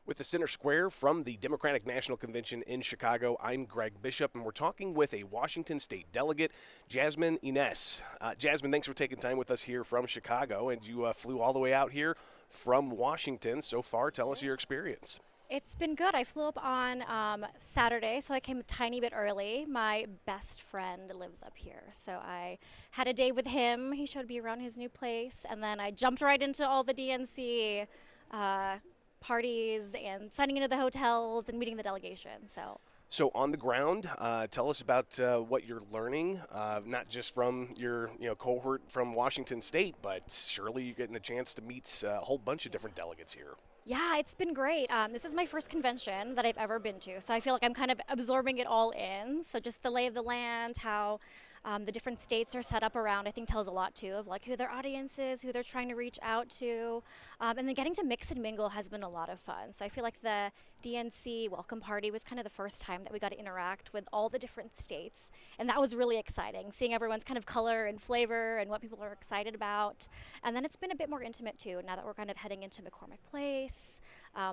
With the Center Square from the Democratic National Convention in Chicago, I'm Greg Bishop, and we're talking with a Washington State delegate, Jasmine Ines. Jasmine, thanks for taking time with us here from Chicago, and you flew all the way out here from Washington. So far, tell us your experience. It's been good. I flew up on Saturday, so I came a tiny bit early. My best friend lives up here, so I had a day with him. He showed me around his new place, and then I jumped right into all the DNC parties and signing into the hotels and meeting the delegation. So on the ground, tell us about what you're learning, not just from your cohort from Washington State, but surely you're getting a chance to meet a whole bunch of different delegates here. Yeah, it's been great. This is my first convention that I've ever been to, so I feel like I'm kind of absorbing it all in. So just the lay of the land, how the different states are set up around, I think tells a lot too of like who their audience is, who they're trying to reach out to, and then getting to mix and mingle has been a lot of fun. So I feel like the DNC welcome party was kind of the first time that we got to interact with all the different states, and that was really exciting, seeing everyone's kind of color and flavor and what people are excited about. And then it's been a bit more intimate too, now that we're kind of heading into McCormick Place.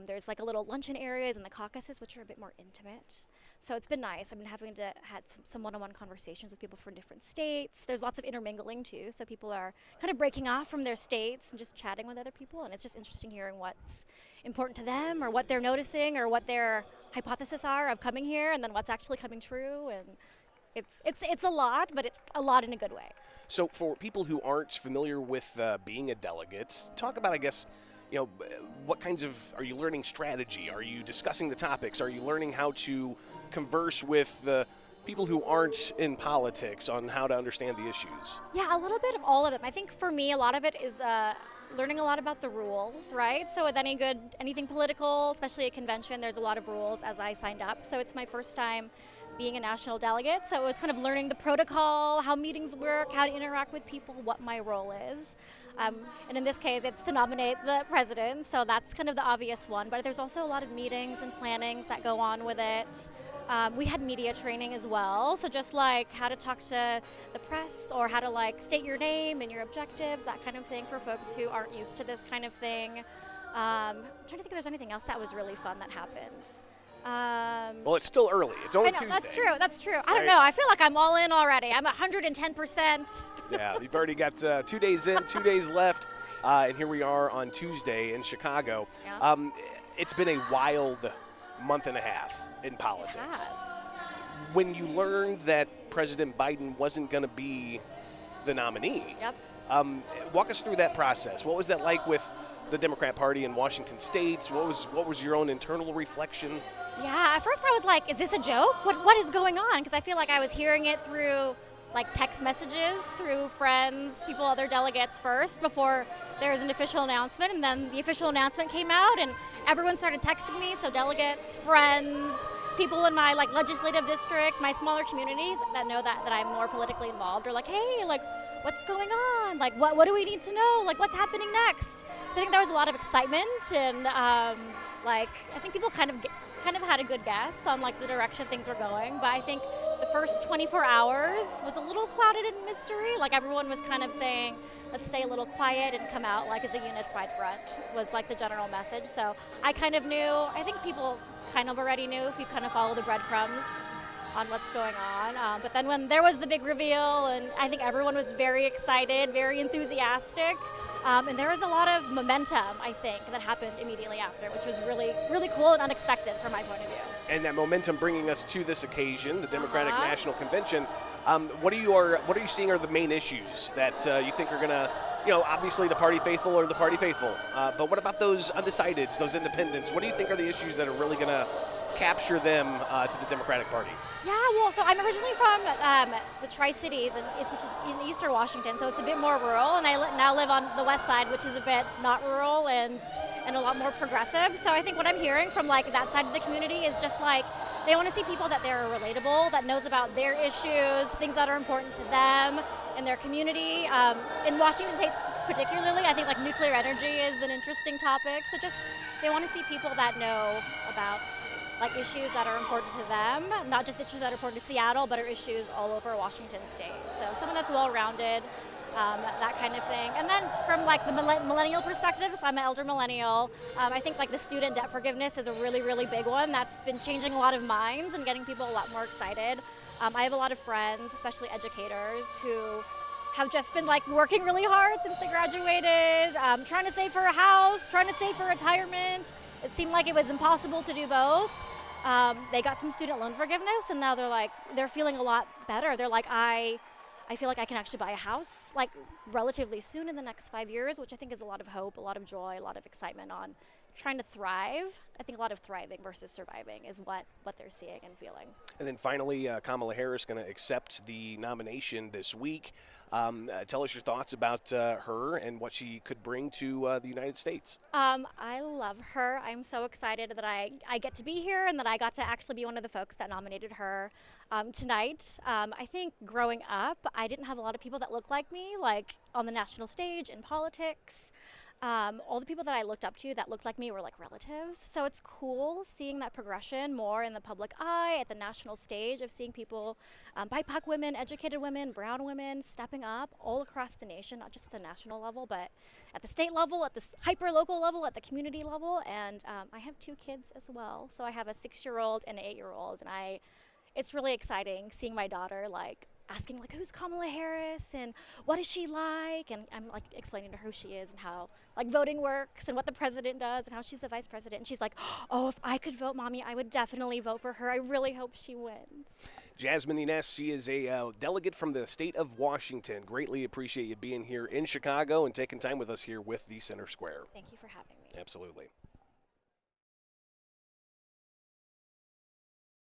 There's like a little luncheon areas in the caucuses, which are a bit more intimate. So it's been nice. I've been having to have some one-on-one conversations with people from different states. There's lots of intermingling too, so people are kind of breaking off from their states and just chatting with other people, and it's just interesting hearing what's important to them or what they're noticing or what their hypotheses are of coming here and then what's actually coming true. And it's a lot, but it's a lot in a good way. So for people who aren't familiar with being a delegate, talk about, I guess, what kinds of, are you learning strategy? Are you discussing the topics? Are you learning how to converse with the people who aren't in politics on how to understand the issues? Yeah, a little bit of all of them. I think for me, a lot of it is learning a lot about the rules, right? So with anything political, especially a convention, there's a lot of rules as I signed up. So it's my first time being a national delegate, so it was kind of learning the protocol, how meetings work, how to interact with people, what my role is. And in this case, it's to nominate the president, so that's kind of the obvious one. But there's also a lot of meetings and plannings that go on with it. We had media training as well, so just like how to talk to the press or how to like state your name and your objectives, that kind of thing for folks who aren't used to this kind of thing. I'm trying to think if there's anything else that was really fun that happened. Well, it's still early. It's only Tuesday. That's true. I don't know. I feel like I'm all in already. I'm 110%. Yeah, you've already got 2 days in, 2 days left, and here we are on Tuesday in Chicago. Yeah. It's been a wild month and a half in politics. When you learned that President Biden wasn't going to be the nominee, Yep. Walk us through that process. What was that like with the Democrat Party in Washington State? What was your own internal reflection? Yeah, at first I was like, is this a joke? What is going on? Because I feel like I was hearing it through like text messages, through friends, people, other delegates first, before there was an official announcement. And then the official announcement came out and everyone started texting me. So delegates, friends, people in my like legislative district, my smaller community that know that I'm more politically involved are like, hey, like what's going on? Like what do we need to know? Like what's happening next? So I think there was a lot of excitement and I think people kind of had a good guess on like the direction things were going, but I think the first 24 hours was a little clouded in mystery. Like everyone was kind of saying, let's stay a little quiet and come out like as a unified front was like the general message. So I kind of knew, I think people kind of already knew if you kind of follow the breadcrumbs on what's going on. But then when there was the big reveal, and I think everyone was very excited, very enthusiastic, and there was a lot of momentum, I think, that happened immediately after, which was really, really cool and unexpected from my point of view. And that momentum bringing us to this occasion, the Democratic National Convention. What are you seeing are the main issues that you think are going to, obviously the party faithful are the party faithful, but what about those undecideds, those independents? What do you think are the issues that are really going to capture them to the Democratic Party? Yeah, well, so I'm originally from the Tri-Cities, which is in eastern Washington, so it's a bit more rural, and I now live on the west side, which is a bit not rural and a lot more progressive. So I think what I'm hearing from like that side of the community is just like they want to see people that they're relatable, that knows about their issues, things that are important to them in their community. In Washington State particularly, I think like nuclear energy is an interesting topic. So just they want to see people that know about like issues that are important to them, not just issues that are important to Seattle, but are issues all over Washington State. So someone that's well-rounded, that kind of thing. And then from like the millennial perspective, so I'm an elder millennial, I think like the student debt forgiveness is a really, really big one that's been changing a lot of minds and getting people a lot more excited. I have a lot of friends, especially educators, who have just been like working really hard since they graduated, trying to save for a house, trying to save for retirement. It seemed like it was impossible to do both. They got some student loan forgiveness, and now they're feeling a lot better. They're like, I feel like I can actually buy a house like relatively soon in the next 5 years, which I think is a lot of hope, a lot of joy, a lot of excitement on trying to thrive. I think a lot of thriving versus surviving is what they're seeing and feeling. And then finally, Kamala Harris going to accept the nomination this week. Tell us your thoughts about her and what she could bring to the United States. I love her. I'm so excited that I get to be here and that I got to actually be one of the folks that nominated her tonight. I think growing up, I didn't have a lot of people that looked like me, like on the national stage, in politics. All the people that I looked up to that looked like me were like relatives. So it's cool seeing that progression more in the public eye at the national stage of seeing people, BIPOC women, educated women, brown women stepping up all across the nation, not just at the national level, but at the state level, at the hyper local level, at the community level. And I have 2 kids as well. So I have a 6-year-old and an 8-year-old. And it's really exciting seeing my daughter like asking like, who's Kamala Harris and what is she like? And I'm like explaining to her who she is and how like voting works and what the president does and how she's the vice president. And she's like, oh, if I could vote, Mommy, I would definitely vote for her. I really hope she wins. Jasmine Ines, she is a delegate from the state of Washington. Greatly appreciate you being here in Chicago and taking time with us here with the Center Square. Thank you for having me. Absolutely.